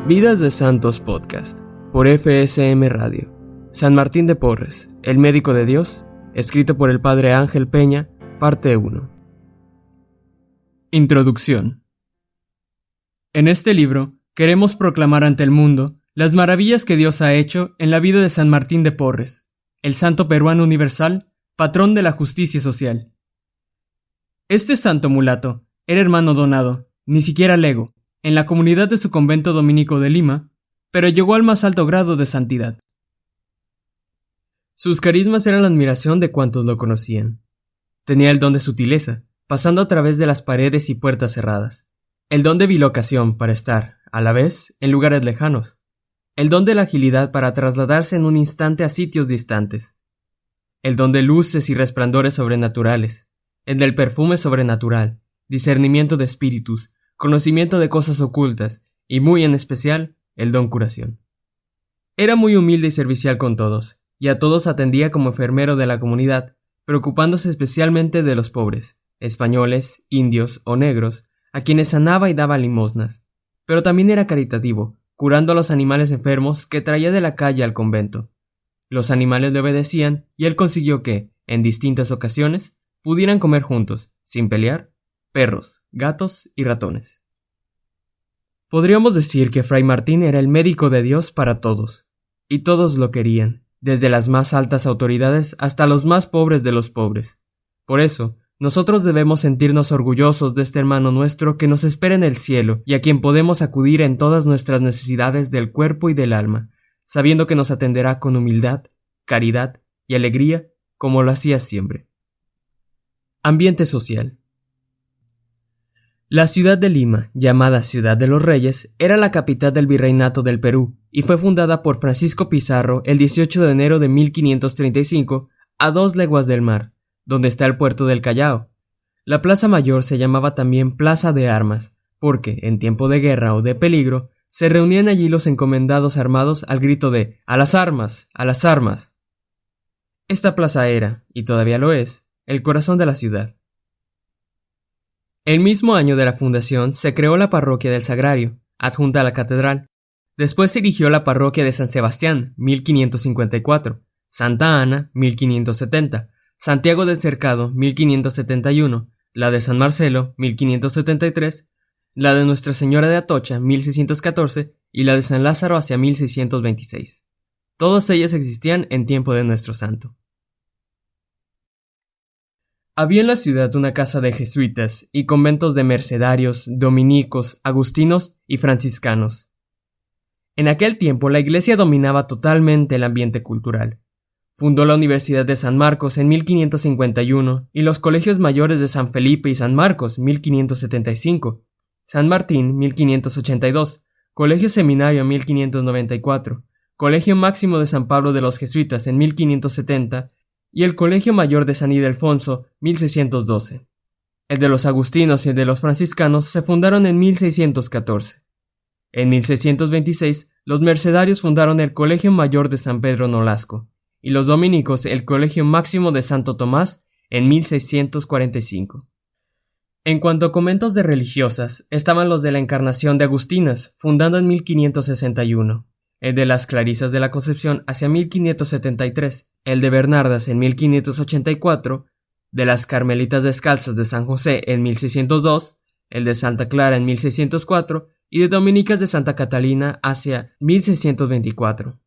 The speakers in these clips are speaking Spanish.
Vidas de Santos Podcast, por FSM Radio. San Martín de Porres, el médico de Dios, escrito por el Padre Ángel Peña, parte 1. Introducción. En este libro, queremos proclamar ante el mundo las maravillas que Dios ha hecho en la vida de San Martín de Porres, el santo peruano universal, patrón de la justicia social. Este santo mulato era hermano donado, ni siquiera lego, en la comunidad de su convento dominico de Lima, pero llegó al más alto grado de santidad. Sus carismas eran la admiración de cuantos lo conocían. Tenía el don de sutileza, pasando a través de las paredes y puertas cerradas, el don de bilocación para estar, a la vez, en lugares lejanos, el don de la agilidad para trasladarse en un instante a sitios distantes, el don de luces y resplandores sobrenaturales, el del perfume sobrenatural, discernimiento de espíritus, conocimiento de cosas ocultas y, muy en especial, el don curación. Era muy humilde y servicial con todos, y a todos atendía como enfermero de la comunidad, preocupándose especialmente de los pobres, españoles, indios o negros, a quienes sanaba y daba limosnas. Pero también era caritativo, curando a los animales enfermos que traía de la calle al convento. Los animales le obedecían y él consiguió que, en distintas ocasiones, pudieran comer juntos, sin pelear, perros, gatos y ratones. Podríamos decir que Fray Martín era el médico de Dios para todos, y todos lo querían, desde las más altas autoridades hasta los más pobres de los pobres. Por eso, nosotros debemos sentirnos orgullosos de este hermano nuestro que nos espera en el cielo y a quien podemos acudir en todas nuestras necesidades del cuerpo y del alma, sabiendo que nos atenderá con humildad, caridad y alegría, como lo hacía siempre. Ambiente social. La ciudad de Lima, llamada Ciudad de los Reyes, era la capital del virreinato del Perú y fue fundada por Francisco Pizarro el 18 de enero de 1535 a 2 leguas del mar, donde está el puerto del Callao. La plaza mayor se llamaba también Plaza de Armas, porque, en tiempo de guerra o de peligro, se reunían allí los encomendados armados al grito de ¡A las armas! ¡A las armas! Esta plaza era, y todavía lo es, el corazón de la ciudad. El mismo año de la fundación se creó la parroquia del Sagrario, adjunta a la catedral. Después se erigió la parroquia de San Sebastián, 1554, Santa Ana, 1570, Santiago del Cercado, 1571, la de San Marcelo, 1573, la de Nuestra Señora de Atocha, 1614, y la de San Lázaro hacia 1626. Todas ellas existían en tiempo de nuestro santo. Había en la ciudad una casa de jesuitas y conventos de mercedarios, dominicos, agustinos y franciscanos. En aquel tiempo la iglesia dominaba totalmente el ambiente cultural. Fundó la Universidad de San Marcos en 1551 y los colegios mayores de San Felipe y San Marcos 1575, San Martín 1582, Colegio Seminario 1594, Colegio Máximo de San Pablo de los Jesuitas en 1570 y el Colegio Mayor de San Ildefonso 1612. El de los agustinos y el de los franciscanos se fundaron en 1614. En 1626 los mercedarios fundaron el Colegio Mayor de San Pedro Nolasco y los dominicos el Colegio Máximo de Santo Tomás en 1645. En cuanto a conventos de religiosas, estaban los de la Encarnación de Agustinas, fundado en 1561, el de las Clarisas de la Concepción hacia 1573, el de Bernardas en 1584, de las Carmelitas Descalzas de San José en 1602, el de Santa Clara en 1604 y de Dominicas de Santa Catalina hacia 1624.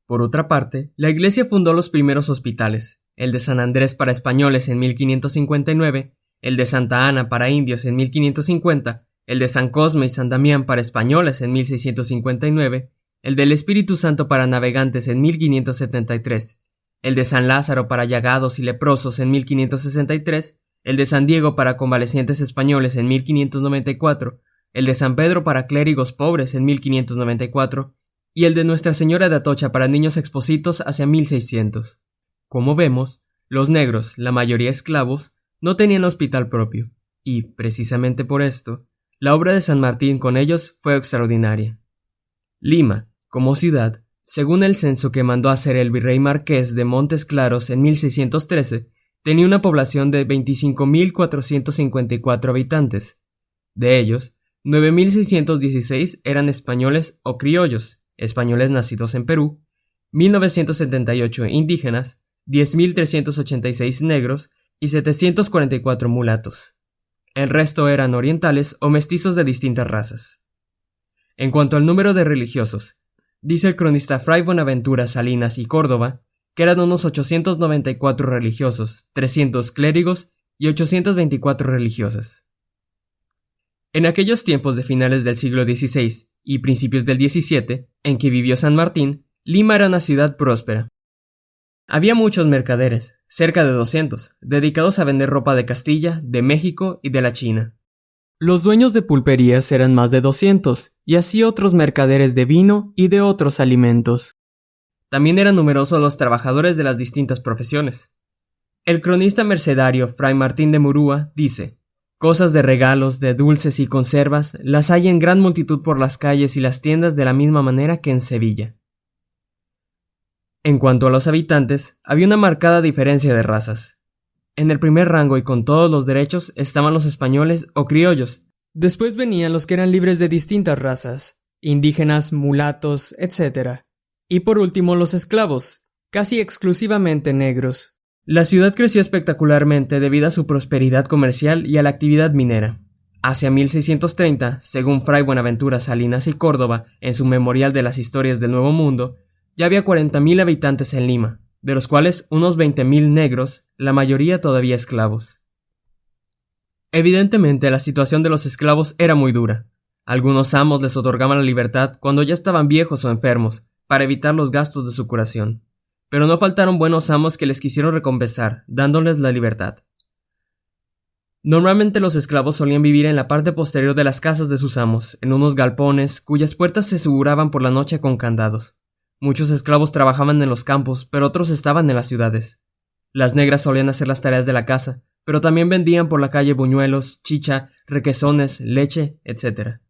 Por otra parte, la Iglesia fundó los primeros hospitales, el de San Andrés para españoles en 1559, el de Santa Ana para indios en 1550, el de San Cosme y San Damián para españoles en 1659, el del Espíritu Santo para navegantes en 1573, el de San Lázaro para llagados y leprosos en 1563, el de San Diego para convalecientes españoles en 1594, el de San Pedro para clérigos pobres en 1594, y el de Nuestra Señora de Atocha para niños expositos hacia 1600. Como vemos, los negros, la mayoría esclavos, no tenían hospital propio, y, precisamente por esto, la obra de San Martín con ellos fue extraordinaria. Lima, como ciudad, según el censo que mandó hacer el virrey marqués de Montes Claros en 1613, tenía una población de 25.454 habitantes. De ellos, 9.616 eran españoles o criollos, españoles nacidos en Perú, 1.978 indígenas, 10.386 negros y 744 mulatos. El resto eran orientales o mestizos de distintas razas. En cuanto al número de religiosos, dice el cronista Fray Buenaventura Salinas y Córdoba que eran unos 894 religiosos, 300 clérigos y 824 religiosas. En aquellos tiempos de finales del siglo XVI y principios del XVII, en que vivió San Martín, Lima era una ciudad próspera. Había muchos mercaderes, cerca de 200, dedicados a vender ropa de Castilla, de México y de la China. Los dueños de pulperías eran más de 200, y así otros mercaderes de vino y de otros alimentos. También eran numerosos los trabajadores de las distintas profesiones. El cronista mercedario Fray Martín de Murúa dice: cosas de regalos, de dulces y conservas las hay en gran multitud por las calles y las tiendas de la misma manera que en Sevilla. En cuanto a los habitantes, había una marcada diferencia de razas. En el primer rango y con todos los derechos estaban los españoles o criollos. Después venían los que eran libres de distintas razas, indígenas, mulatos, etc. Y por último los esclavos, casi exclusivamente negros. La ciudad creció espectacularmente debido a su prosperidad comercial y a la actividad minera. Hacia 1630, según Fray Buenaventura Salinas y Córdoba en su Memorial de las Historias del Nuevo Mundo, ya había 40.000 habitantes en Lima, de los cuales unos 20.000 negros, la mayoría todavía esclavos. Evidentemente, la situación de los esclavos era muy dura. Algunos amos les otorgaban la libertad cuando ya estaban viejos o enfermos, para evitar los gastos de su curación. Pero no faltaron buenos amos que les quisieron recompensar, dándoles la libertad. Normalmente los esclavos solían vivir en la parte posterior de las casas de sus amos, en unos galpones cuyas puertas se aseguraban por la noche con candados. Muchos esclavos trabajaban en los campos, pero otros estaban en las ciudades. Las negras solían hacer las tareas de la casa, pero también vendían por la calle buñuelos, chicha, requesones, leche, etc.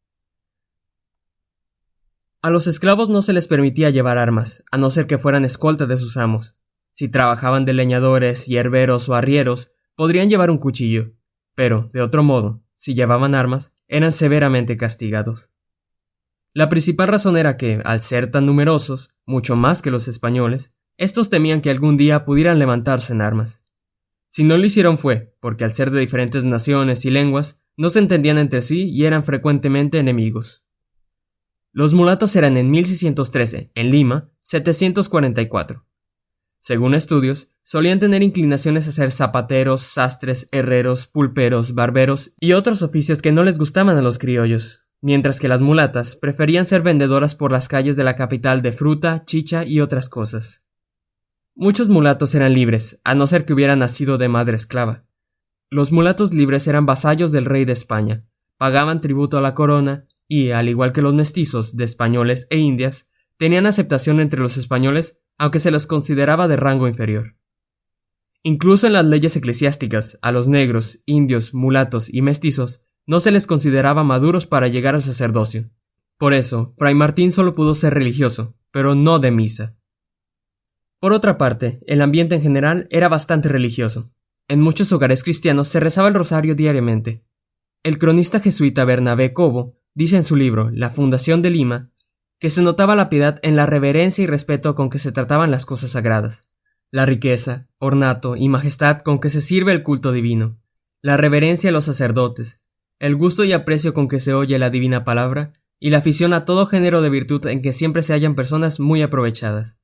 A los esclavos no se les permitía llevar armas, a no ser que fueran escolta de sus amos. Si trabajaban de leñadores, hierberos o arrieros, podrían llevar un cuchillo, pero, de otro modo, si llevaban armas, eran severamente castigados. La principal razón era que, al ser tan numerosos, mucho más que los españoles, estos temían que algún día pudieran levantarse en armas. Si no lo hicieron fue porque, al ser de diferentes naciones y lenguas, no se entendían entre sí y eran frecuentemente enemigos. Los mulatos eran en 1613, en Lima, 744. Según estudios, solían tener inclinaciones a ser zapateros, sastres, herreros, pulperos, barberos y otros oficios que no les gustaban a los criollos, mientras que las mulatas preferían ser vendedoras por las calles de la capital de fruta, chicha y otras cosas. Muchos mulatos eran libres, a no ser que hubieran nacido de madre esclava. Los mulatos libres eran vasallos del rey de España, pagaban tributo a la corona y, al igual que los mestizos de españoles e indias, tenían aceptación entre los españoles, aunque se los consideraba de rango inferior. Incluso en las leyes eclesiásticas, a los negros, indios, mulatos y mestizos no se les consideraba maduros para llegar al sacerdocio. Por eso, Fray Martín solo pudo ser religioso, pero no de misa. Por otra parte, el ambiente en general era bastante religioso. En muchos hogares cristianos se rezaba el rosario diariamente. El cronista jesuita Bernabé Cobo dice en su libro La fundación de Lima que se notaba la piedad en la reverencia y respeto con que se trataban las cosas sagradas, la riqueza, ornato y majestad con que se sirve el culto divino, la reverencia a los sacerdotes, el gusto y aprecio con que se oye la divina palabra y la afición a todo género de virtud en que siempre se hallan personas muy aprovechadas,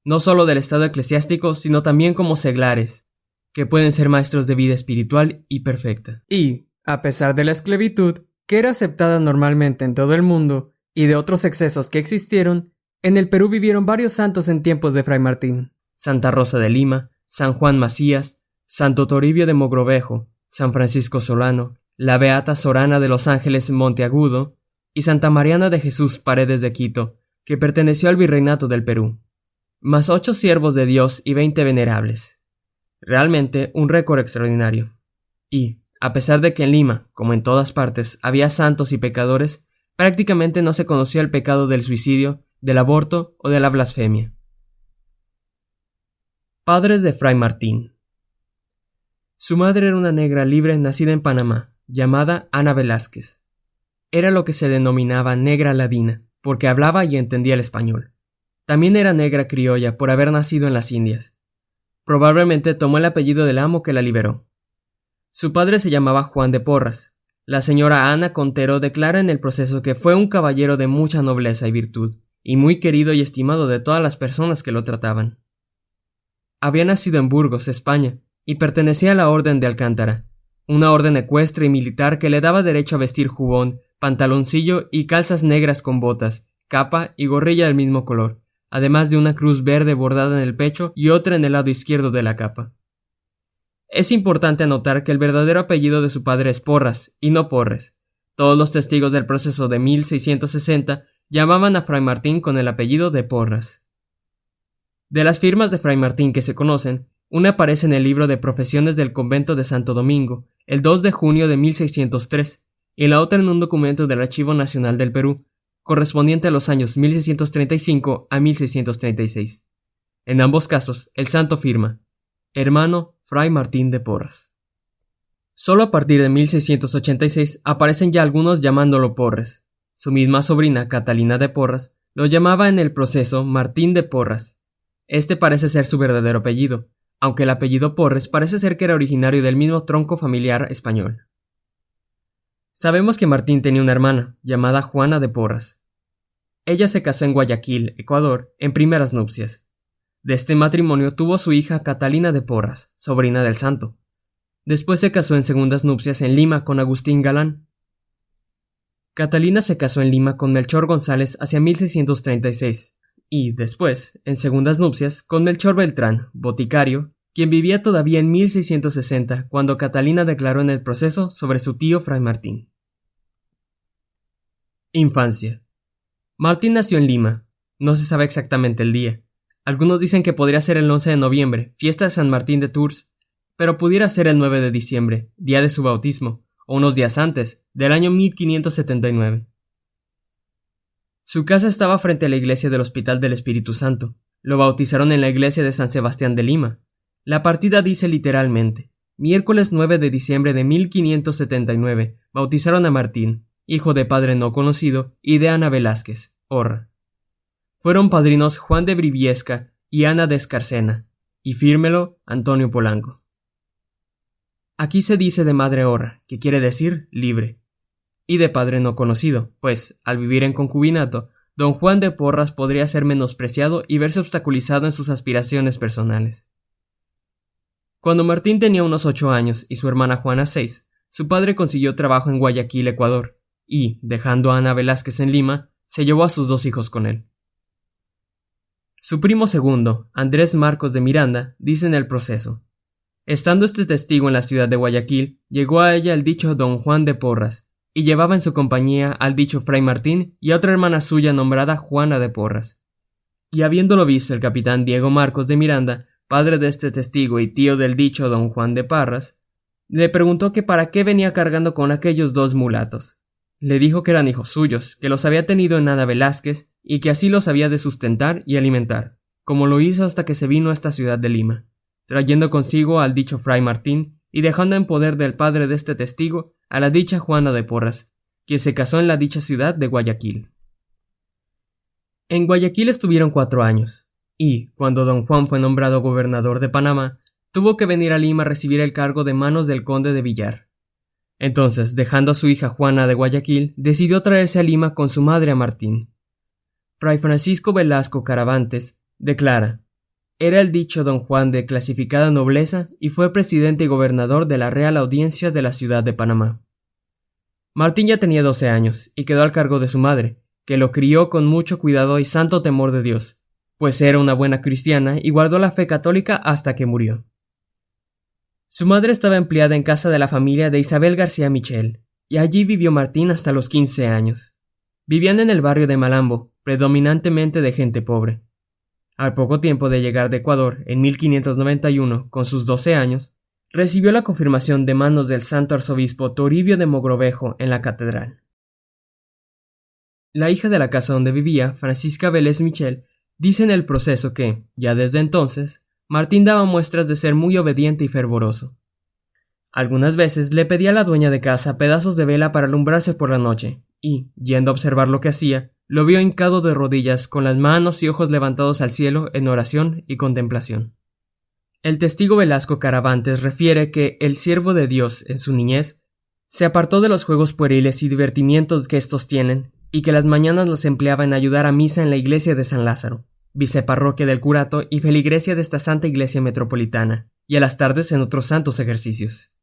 no solo del estado eclesiástico, sino también como seglares, que pueden ser maestros de vida espiritual y perfecta. Y, a pesar de la esclavitud, que era aceptada normalmente en todo el mundo, y de otros excesos que existieron, en el Perú vivieron varios santos en tiempos de Fray Martín: Santa Rosa de Lima, San Juan Macías, Santo Toribio de Mogrovejo, San Francisco Solano, la Beata Sorana de los Ángeles Monteagudo y Santa Mariana de Jesús Paredes de Quito, que perteneció al virreinato del Perú, más 8 siervos de Dios y 20 venerables. Realmente un récord extraordinario. Y, a pesar de que en Lima, como en todas partes, había santos y pecadores, prácticamente no se conocía el pecado del suicidio, del aborto o de la blasfemia. Padres de Fray Martín. Su madre era una negra libre nacida en Panamá, llamada Ana Velázquez. Era lo que se denominaba negra ladina, porque hablaba y entendía el español. También era negra criolla por haber nacido en las Indias. Probablemente tomó el apellido del amo que la liberó. Su padre se llamaba Juan de Porras. La señora Ana Contero declara en el proceso que fue un caballero de mucha nobleza y virtud, y muy querido y estimado de todas las personas que lo trataban. Había nacido en Burgos, España, y pertenecía a la Orden de Alcántara, una orden ecuestre y militar que le daba derecho a vestir jubón, pantaloncillo y calzas negras con botas, capa y gorrilla del mismo color, además de una cruz verde bordada en el pecho y otra en el lado izquierdo de la capa. Es importante anotar que el verdadero apellido de su padre es Porras, y no Porres. Todos los testigos del proceso de 1660 llamaban a Fray Martín con el apellido de Porras. De las firmas de Fray Martín que se conocen, una aparece en el libro de profesiones del convento de Santo Domingo, el 2 de junio de 1603, y la otra en un documento del Archivo Nacional del Perú, correspondiente a los años 1635 a 1636. En ambos casos, el santo firma: Hermano Fray Martín de Porras. Solo a partir de 1686 aparecen ya algunos llamándolo Porres. Su misma sobrina, Catalina de Porras, lo llamaba en el proceso Martín de Porras. Este parece ser su verdadero apellido, aunque el apellido Porres parece ser que era originario del mismo tronco familiar español. Sabemos que Martín tenía una hermana, llamada Juana de Porras. Ella se casó en Guayaquil, Ecuador, en primeras nupcias. De este matrimonio tuvo su hija Catalina de Porras, sobrina del santo. Después se casó en segundas nupcias en Lima con Agustín Galán. Catalina se casó en Lima con Melchor González hacia 1636, y, después, en segundas nupcias, con Melchor Beltrán, boticario, quien vivía todavía en 1660 cuando Catalina declaró en el proceso sobre su tío Fray Martín. Infancia. Martín nació en Lima. No se sabe exactamente el día. Algunos dicen que podría ser el 11 de noviembre, fiesta de San Martín de Tours, pero pudiera ser el 9 de diciembre, día de su bautismo, o unos días antes, del año 1579. Su casa estaba frente a la iglesia del Hospital del Espíritu Santo. Lo bautizaron en la iglesia de San Sebastián de Lima. La partida dice literalmente: miércoles 9 de diciembre de 1579, bautizaron a Martín, hijo de padre no conocido, y de Ana Velázquez, Orra. Fueron padrinos Juan de Briviesca y Ana de Escarcena, y fírmelo Antonio Polanco. Aquí se dice de madre Orra, que quiere decir libre, y de padre no conocido, pues, al vivir en concubinato, don Juan de Porras podría ser menospreciado y verse obstaculizado en sus aspiraciones personales. Cuando Martín tenía unos 8 años y su hermana Juana 6, su padre consiguió trabajo en Guayaquil, Ecuador, y, dejando a Ana Velázquez en Lima, se llevó a sus 2 hijos con él. Su primo segundo, Andrés Marcos de Miranda, dice en el proceso: estando este testigo en la ciudad de Guayaquil, llegó a ella el dicho don Juan de Porras, y llevaba en su compañía al dicho Fray Martín y a otra hermana suya nombrada Juana de Porras. Y habiéndolo visto el capitán Diego Marcos de Miranda, padre de este testigo y tío del dicho don Juan de Parras, le preguntó que para qué venía cargando con aquellos 2 mulatos. Le dijo que eran hijos suyos, que los había tenido en Ana Velázquez y que así los había de sustentar y alimentar, como lo hizo hasta que se vino a esta ciudad de Lima, trayendo consigo al dicho Fray Martín y dejando en poder del padre de este testigo a la dicha Juana de Porras, quien se casó en la dicha ciudad de Guayaquil. En Guayaquil estuvieron 4 años, y, cuando don Juan fue nombrado gobernador de Panamá, tuvo que venir a Lima a recibir el cargo de manos del conde de Villar. Entonces, dejando a su hija Juana de Guayaquil, decidió traerse a Lima con su madre a Martín. Fray Francisco Velasco Caravantes declara: era el dicho don Juan de clasificada nobleza y fue presidente y gobernador de la Real Audiencia de la ciudad de Panamá. Martín ya tenía 12 años y quedó al cargo de su madre, que lo crió con mucho cuidado y santo temor de Dios, pues era una buena cristiana y guardó la fe católica hasta que murió. Su madre estaba empleada en casa de la familia de Isabel García Michel, y allí vivió Martín hasta los 15 años. Vivían en el barrio de Malambo, predominantemente de gente pobre. Al poco tiempo de llegar de Ecuador, en 1591, con sus 12 años, recibió la confirmación de manos del santo arzobispo Toribio de Mogrovejo en la catedral. La hija de la casa donde vivía, Francisca Vélez Michel, dice en el proceso que, ya desde entonces, Martín daba muestras de ser muy obediente y fervoroso. Algunas veces le pedía a la dueña de casa pedazos de vela para alumbrarse por la noche, y, yendo a observar lo que hacía, lo vio hincado de rodillas con las manos y ojos levantados al cielo en oración y contemplación. El testigo Velasco Caravantes refiere que el siervo de Dios, en su niñez, se apartó de los juegos pueriles y divertimientos que estos tienen, y que las mañanas los empleaba en ayudar a misa en la iglesia de San Lázaro, viceparroquia del curato y feligresia de esta santa iglesia metropolitana, y a las tardes en otros santos ejercicios.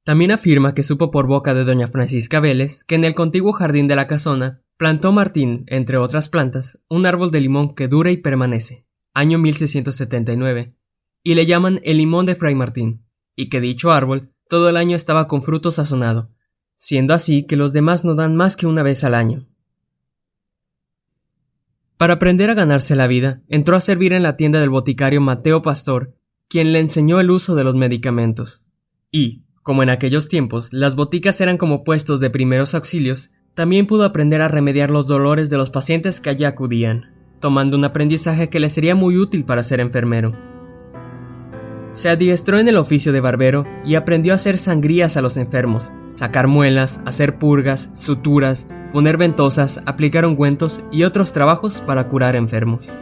También afirma que supo por boca de doña Francisca Vélez que en el contiguo jardín de la casona plantó Martín, entre otras plantas, un árbol de limón que dura y permanece, año 1679, y le llaman el limón de Fray Martín, y que dicho árbol todo el año estaba con fruto sazonado, siendo así que los demás no dan más que una vez al año. Para aprender a ganarse la vida, entró a servir en la tienda del boticario Mateo Pastor, quien le enseñó el uso de los medicamentos. Y, como en aquellos tiempos las boticas eran como puestos de primeros auxilios, también pudo aprender a remediar los dolores de los pacientes que allí acudían, tomando un aprendizaje que le sería muy útil para ser enfermero. Se adiestró en el oficio de barbero y aprendió a hacer sangrías a los enfermos, sacar muelas, hacer purgas, suturas, poner ventosas, aplicar ungüentos y otros trabajos para curar enfermos.